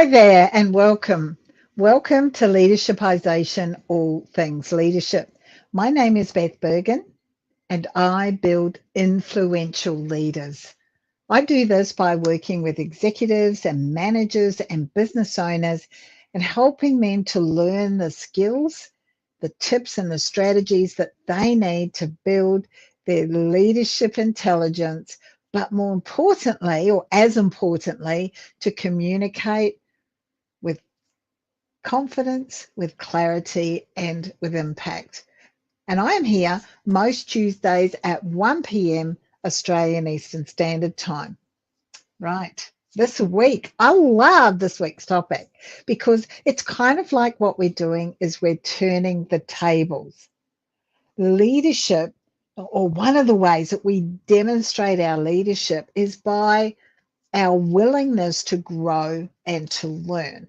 Hi there and welcome. Welcome to Leadershipization, all things leadership. My name is Beth Bergen and I build influential leaders. I do this by working with executives and managers and business owners and helping them to learn the skills, the tips and the strategies that they need to build their leadership intelligence, but more importantly, or as importantly, to communicate with confidence, with clarity, and with impact. And I am here most Tuesdays at 1 p.m. Australian Eastern Standard Time. Right. This week, I love this week's topic because it's kind of like what we're doing is we're turning the tables. Leadership, or one of the ways that we demonstrate our leadership, is by our willingness to grow and to learn.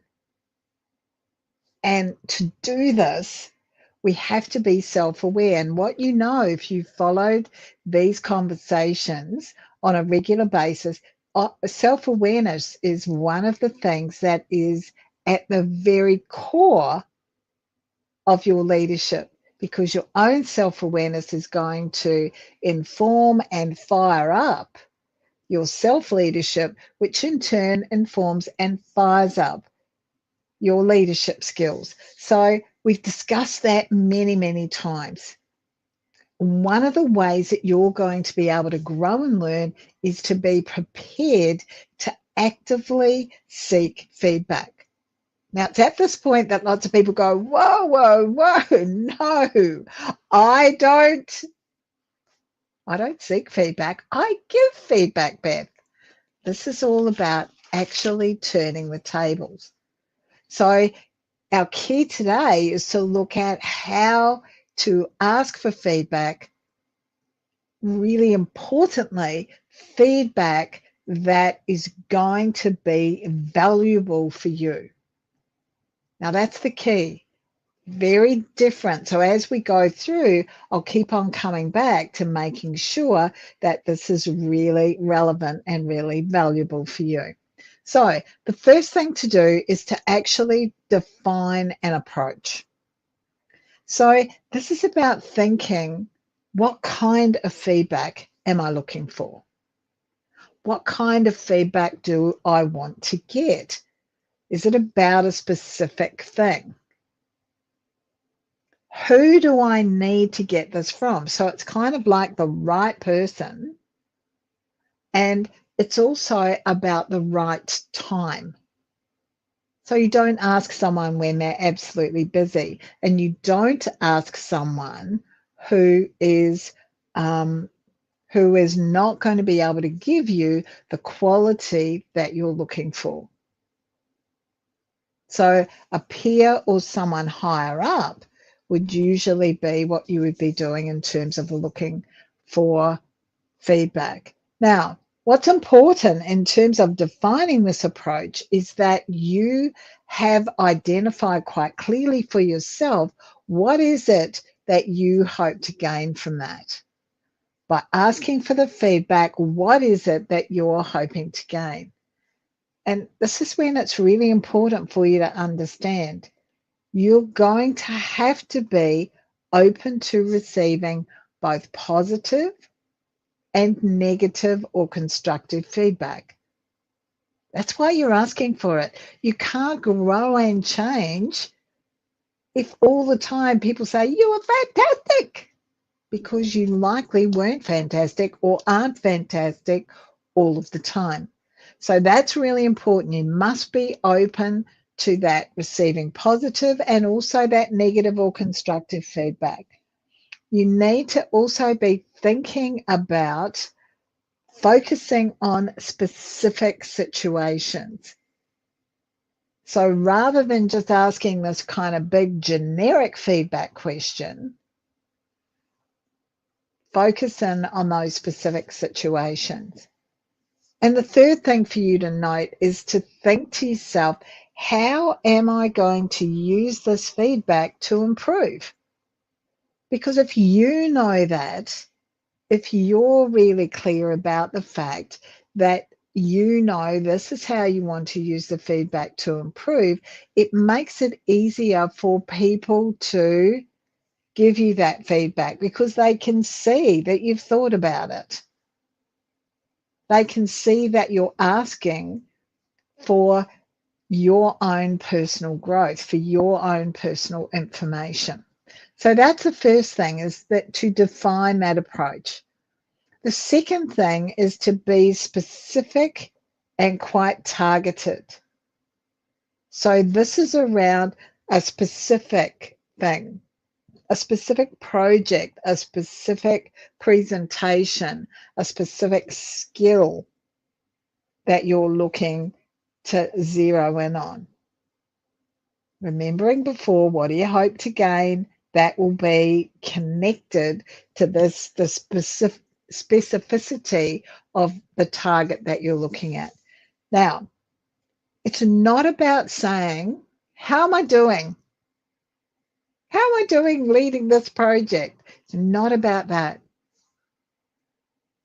And to do this, we have to be self-aware. And what you know, if you followed these conversations on a regular basis, self-awareness is one of the things that is at the very core of your leadership, because your own self-awareness is going to inform and fire up your self-leadership, which in turn informs and fires up your leadership skills. So we've discussed that many, many times. One of the ways that you're going to be able to grow and learn is to be prepared to actively seek feedback. Now, it's at this point that lots of people go, whoa, whoa, whoa, no, I don't seek feedback. I give feedback, Beth. This is all about actually turning the tables. So our key today is to look at how to ask for feedback, really importantly, feedback that is going to be valuable for you. Now that's the key. Very different. So as we go through, I'll keep on coming back to making sure that this is really relevant and really valuable for you. So the first thing to do is to actually define an approach. So this is about thinking, what kind of feedback am I looking for? What kind of feedback do I want to get? Is it about a specific thing? Who do I need to get this from? So it's kind of like the right person, and it's also about the right time. So you don't ask someone when they're absolutely busy, and you don't ask someone who is not going to be able to give you the quality that you're looking for. So a peer or someone higher up would usually be what you would be doing in terms of looking for feedback. Now, what's important in terms of defining this approach is that you have identified quite clearly for yourself what is it that you hope to gain from that. By asking for the feedback, what is it that you're hoping to gain? And this is when it's really important for you to understand you're going to have to be open to receiving both positive and negative or constructive feedback. That's why you're asking for it. You can't grow and change if all the time people say, you are fantastic, because you likely weren't fantastic or aren't fantastic all of the time. So that's really important. You must be open to that receiving positive and also that negative or constructive feedback. You need to also be thinking about focusing on specific situations. So rather than just asking this kind of big generic feedback question, focus in on those specific situations. And the third thing for you to note is to think to yourself, how am I going to use this feedback to improve? Because if you know that, if you're really clear about the fact that you know this is how you want to use the feedback to improve, it makes it easier for people to give you that feedback because they can see that you've thought about it. They can see that you're asking for your own personal growth, for your own personal information. So that's the first thing, is that to define that approach. The second thing is to be specific and quite targeted. So this is around a specific thing, a specific project, a specific presentation, a specific skill that you're looking to zero in on. Remembering before, what do you hope to gain? That will be connected to the specificity of the target that you're looking at. Now, it's not about saying, how am I doing? How am I doing leading this project? It's not about that,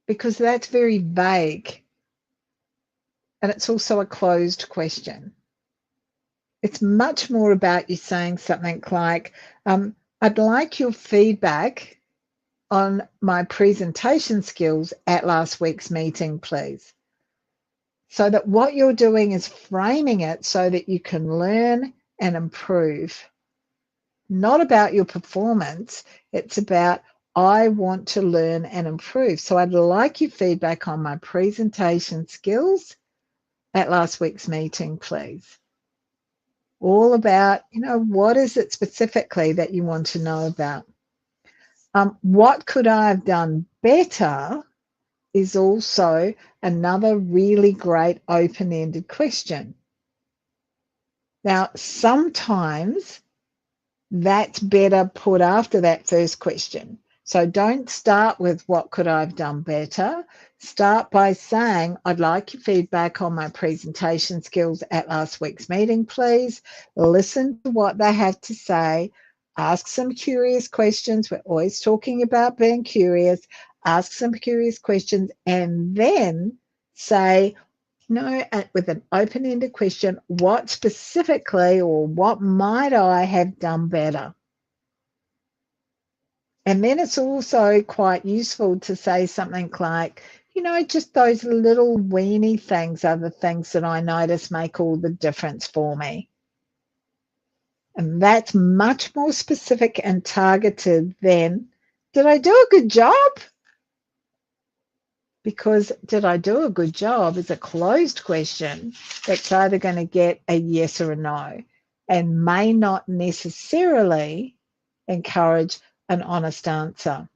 because that's very vague. And it's also a closed question. It's much more about you saying something like, I'd like your feedback on my presentation skills at last week's meeting, please. So that what you're doing is framing it so that you can learn and improve. Not about your performance, it's about, I want to learn and improve. So I'd like your feedback on my presentation skills at last week's meeting, please. All about, what is it specifically that you want to know about? What could I have done better is also another really great open-ended question. Now, sometimes that's better put after that first question. So don't start with what could I have done better. Start by saying, I'd like your feedback on my presentation skills at last week's meeting, please. Listen to what they have to say. Ask some curious questions. We're always talking about being curious. Ask some curious questions and then say, with an open-ended question, what specifically or what might I have done better? And then it's also quite useful to say something like, just those little weeny things are the things that I notice make all the difference for me. And that's much more specific and targeted than, did I do a good job? Because did I do a good job is a closed question that's either going to get a yes or a no and may not necessarily encourage an honest answer.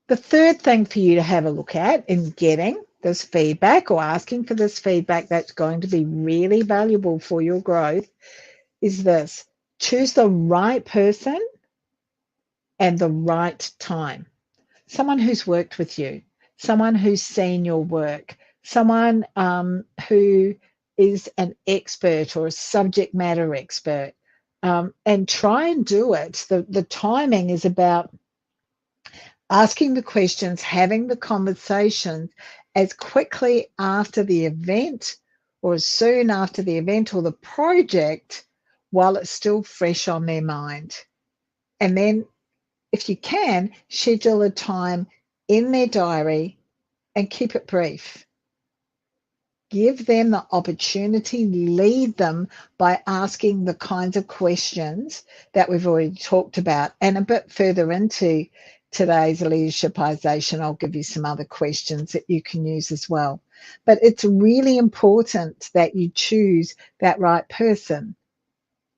The third thing for you to have a look at in getting this feedback or asking for this feedback that's going to be really valuable for your growth is this: choose the right person and the right time. Someone who's worked with you, someone who's seen your work, someone who is an expert or a subject matter expert, and try and do it. The timing is about asking the questions, having the conversations as quickly after the event or as soon after the event or the project while it's still fresh on their mind. And then, if you can, schedule a time in their diary and keep it brief. Give them the opportunity, lead them by asking the kinds of questions that we've already talked about. And a bit further into today's leadershipization, I'll give you some other questions that you can use as well. But it's really important that you choose that right person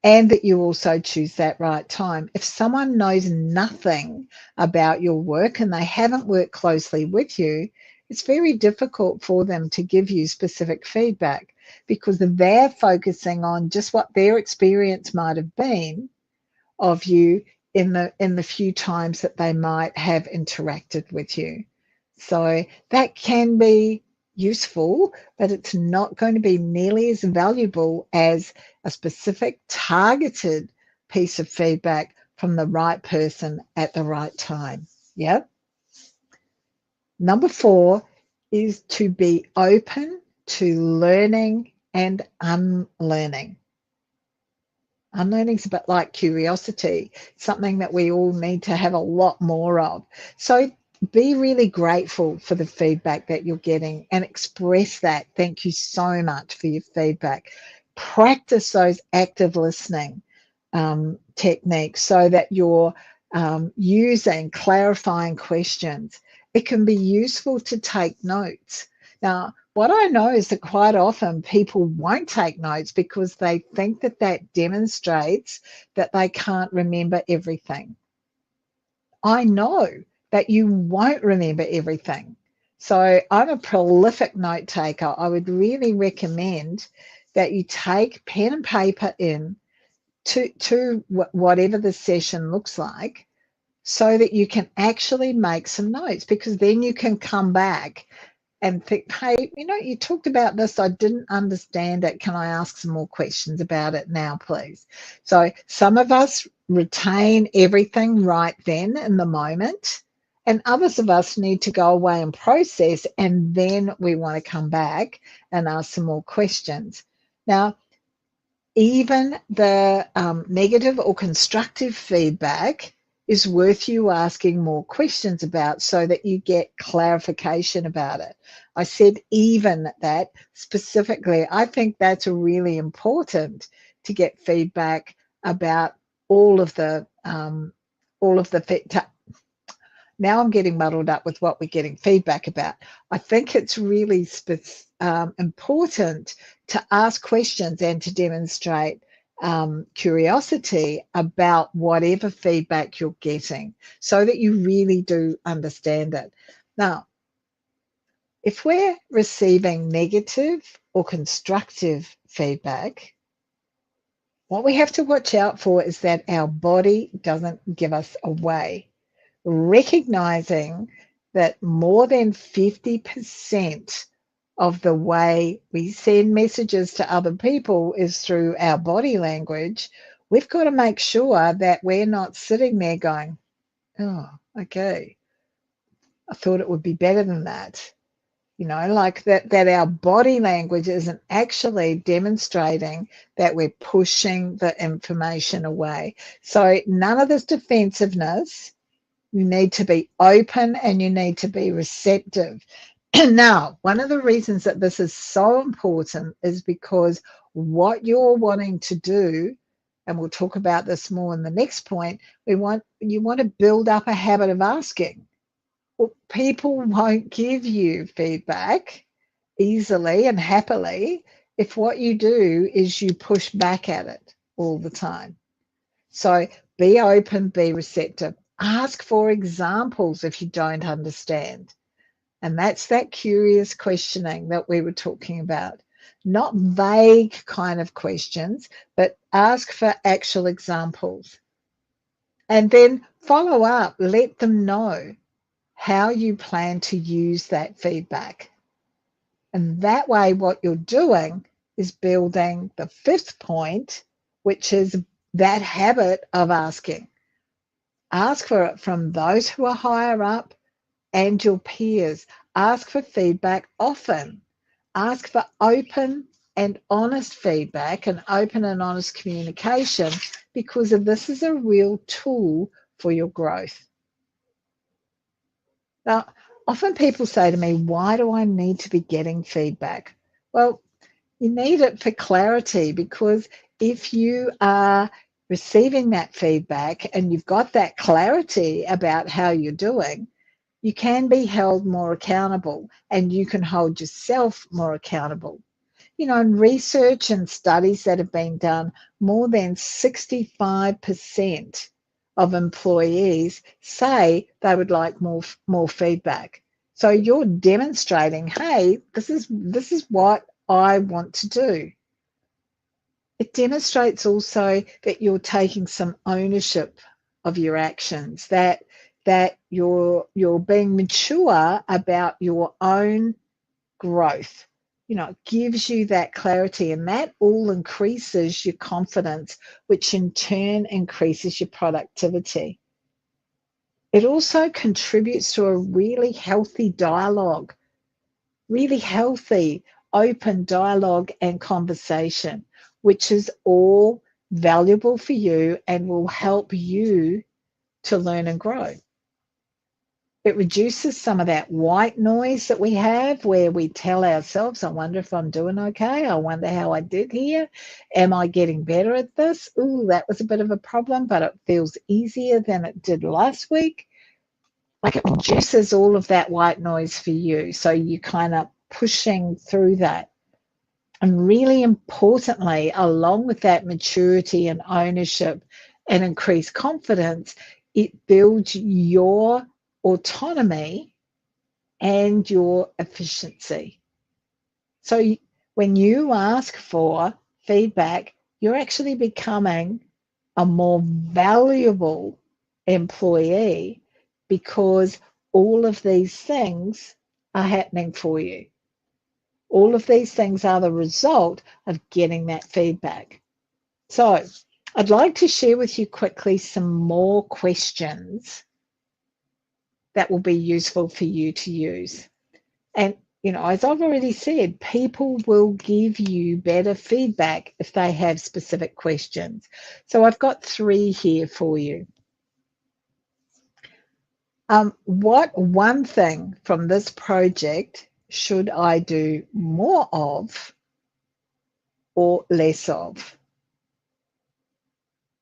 and that you also choose that right time. If someone knows nothing about your work and they haven't worked closely with you, it's very difficult for them to give you specific feedback because they're focusing on just what their experience might have been of you in the few times that they might have interacted with you. So that can be useful, but it's not going to be nearly as valuable as a specific targeted piece of feedback from the right person at the right time. Yeah. Number 4, is to be open to learning and unlearning. Unlearning is a bit like curiosity, something that we all need to have a lot more of. So be really grateful for the feedback that you're getting and express that. Thank you so much for your feedback. Practice those active listening techniques so that you're using clarifying questions. It can be useful to take notes. Now, what I know is that quite often people won't take notes because they think that that demonstrates that they can't remember everything. I know that you won't remember everything. So I'm a prolific note taker. I would really recommend that you take pen and paper in to whatever the session looks like so that you can actually make some notes, because then you can come back and think, hey, you talked about this, I didn't understand it. Can I ask some more questions about it now, please? So some of us retain everything right then in the moment, and others of us need to go away and process, and then we want to come back and ask some more questions. Now, even the negative or constructive feedback is worth you asking more questions about so that you get clarification about it. I said even that specifically. I think that's really important to get feedback about all of the now I'm getting muddled up with what we're getting feedback about. I think it's really important to ask questions and to demonstrate curiosity about whatever feedback you're getting so that you really do understand it. Now, if we're receiving negative or constructive feedback, what we have to watch out for is that our body doesn't give us away. Recognizing that more than 50% of the way we send messages to other people is through our body language, we've got to make sure that we're not sitting there going, oh, okay, I thought it would be better than that. Like that our body language isn't actually demonstrating that we're pushing the information away. So none of this defensiveness. You need to be open and you need to be receptive. Now, one of the reasons that this is so important is because what you're wanting to do, and we'll talk about this more in the next point, you want to build up a habit of asking. Well, people won't give you feedback easily and happily if what you do is you push back at it all the time. So be open, be receptive. Ask for examples if you don't understand. And that's that curious questioning that we were talking about. Not vague kind of questions, but ask for actual examples. And then follow up, let them know how you plan to use that feedback. And that way, what you're doing is building the fifth point, which is that habit of asking. Ask for it from those who are higher up and your peers. Ask for feedback often. Ask for open and honest feedback and open and honest communication, because this is a real tool for your growth. Now, often people say to me, why do I need to be getting feedback? Well, you need it for clarity, because if you are receiving that feedback and you've got that clarity about how you're doing, you can be held more accountable and you can hold yourself more accountable. In research and studies that have been done, more than 65% of employees say they would like more feedback. So you're demonstrating, hey, this is what I want to do. It demonstrates also that you're taking some ownership of your actions, that you're being mature about your own growth. It gives you that clarity, and that all increases your confidence, which in turn increases your productivity. It also contributes to a really healthy dialogue really healthy, open dialogue and conversation, which is all valuable for you and will help you to learn and grow. It reduces some of that white noise that we have where we tell ourselves, I wonder if I'm doing okay. I wonder how I did here. Am I getting better at this? Ooh, that was a bit of a problem, but it feels easier than it did last week. Like, it reduces all of that white noise for you. So you kind of pushing through that. And really importantly, along with that maturity and ownership and increased confidence, it builds your autonomy and your efficiency. So when you ask for feedback, you're actually becoming a more valuable employee because all of these things are happening for you. All of these things are the result of getting that feedback. So I'd like to share with you quickly some more questions that will be useful for you to use. And, as I've already said, people will give you better feedback if they have specific questions. So I've got 3 here for you. What one thing from this project should I do more of or less of?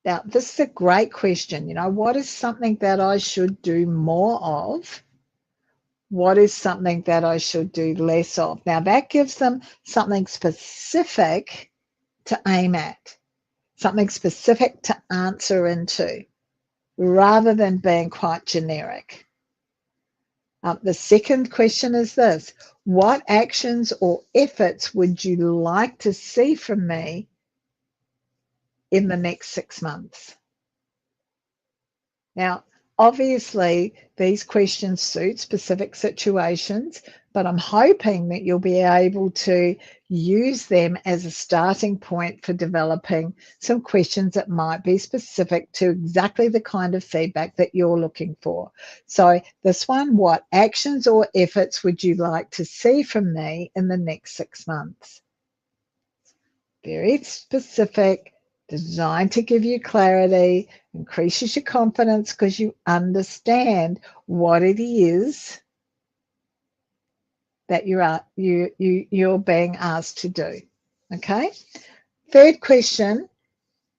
Now, this is a great question. What is something that I should do more of? What is something that I should do less of? Now, that gives them something specific to aim at, something specific to answer into, rather than being quite generic. The second question is this: what actions or efforts would you like to see from me in the next 6 months? Now, obviously, these questions suit specific situations, but I'm hoping that you'll be able to use them as a starting point for developing some questions that might be specific to exactly the kind of feedback that you're looking for. So this one, what actions or efforts would you like to see from me in the next 6 months? Very specific, designed to give you clarity, increases your confidence because you understand what it is that you're being asked to do. Okay. Third question: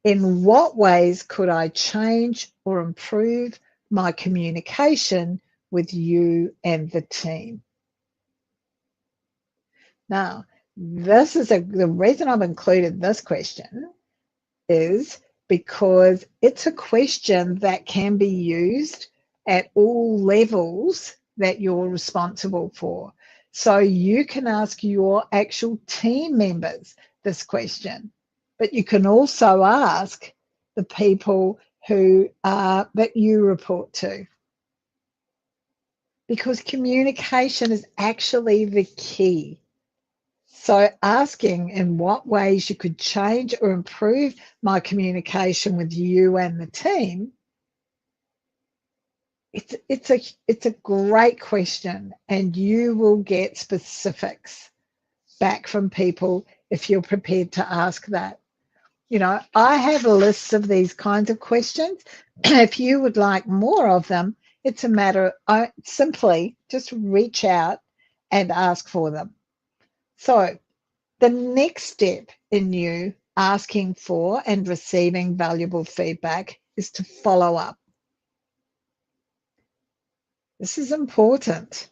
in what ways could I change or improve my communication with you and the team? Now, this is the reason I've included this question is because it's a question that can be used at all levels that you're responsible for. So you can ask your actual team members this question, but you can also ask the people that you report to, because communication is actually the key. So asking in what ways you could change or improve my communication with you and the team, it's a great question, and you will get specifics back from people if you're prepared to ask that. I have a list of these kinds of questions. If you would like more of them, it's a matter of simply just reach out and ask for them. So the next step in you asking for and receiving valuable feedback is to follow up. This is important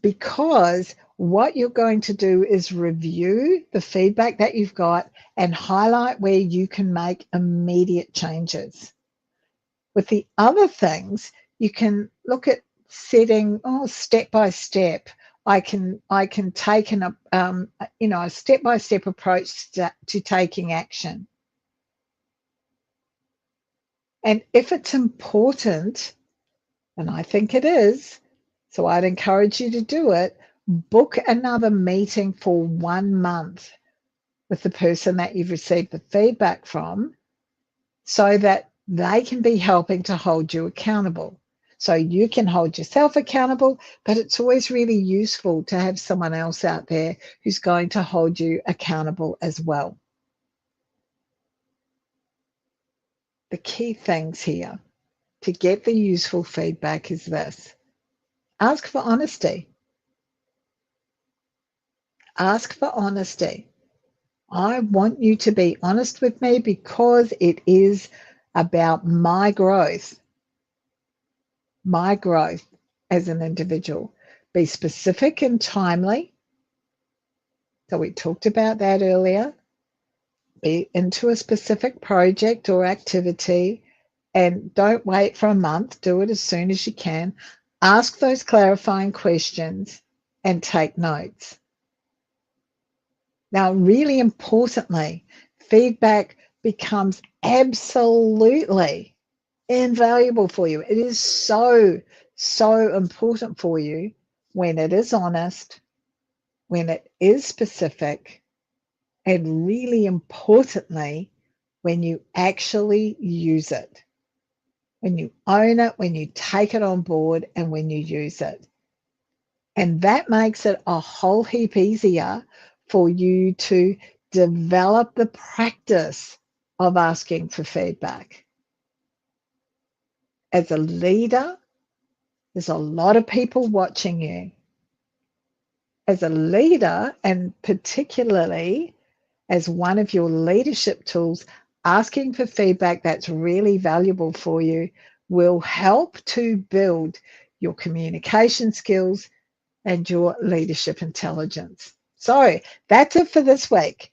because what you're going to do is review the feedback that you've got and highlight where you can make immediate changes. With the other things, you can look at setting step by step. I can take a step-by-step approach to taking action. And if it's important, and I think it is, so I'd encourage you to do it, book another meeting for 1 month with the person that you've received the feedback from so that they can be helping to hold you accountable. so you can hold yourself accountable, but it's always really useful to have someone else out there who's going to hold you accountable as well. The key things here to get the useful feedback is this: ask for honesty. Ask for honesty. I want you to be honest with me because it is about my growth as an individual. Be specific and timely. So we talked about that earlier. Be into a specific project or activity, and don't wait for a month. Do it as soon as you can. Ask those clarifying questions and take notes. Now, really importantly, feedback becomes absolutely invaluable for you. It is so important for you when it is honest, when it is specific, and really importantly, when you actually use it, when you own it, when you take it on board, and when you use it. And that makes it a whole heap easier for you to develop the practice of asking for feedback. As a leader, there's a lot of people watching you. As a leader, and particularly as one of your leadership tools, asking for feedback that's really valuable for you will help to build your communication skills and your leadership intelligence. So that's it for this week.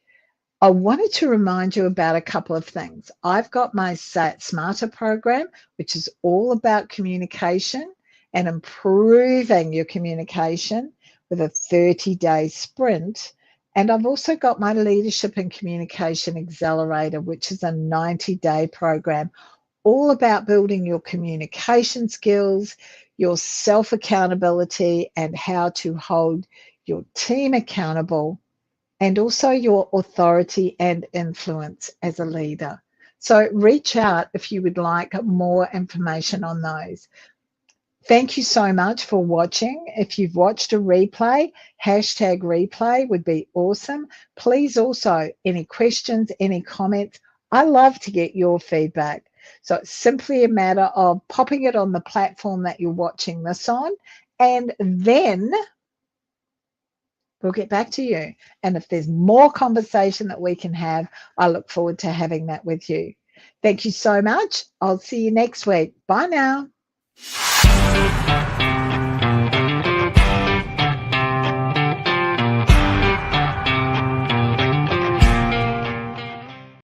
I wanted to remind you about a couple of things. I've got my Smarter program, which is all about communication and improving your communication with a 30-day sprint. And I've also got my Leadership and Communication Accelerator, which is a 90-day program, all about building your communication skills, your self-accountability, and how to hold your team accountable, and also your authority and influence as a leader. So reach out if you would like more information on those. Thank you so much for watching. If you've watched a replay, #replay would be awesome. Please also, any questions, any comments, I love to get your feedback. So it's simply a matter of popping it on the platform that you're watching this on, and then we'll get back to you. And if there's more conversation that we can have, I look forward to having that with you. Thank you so much. I'll see you next week. Bye now.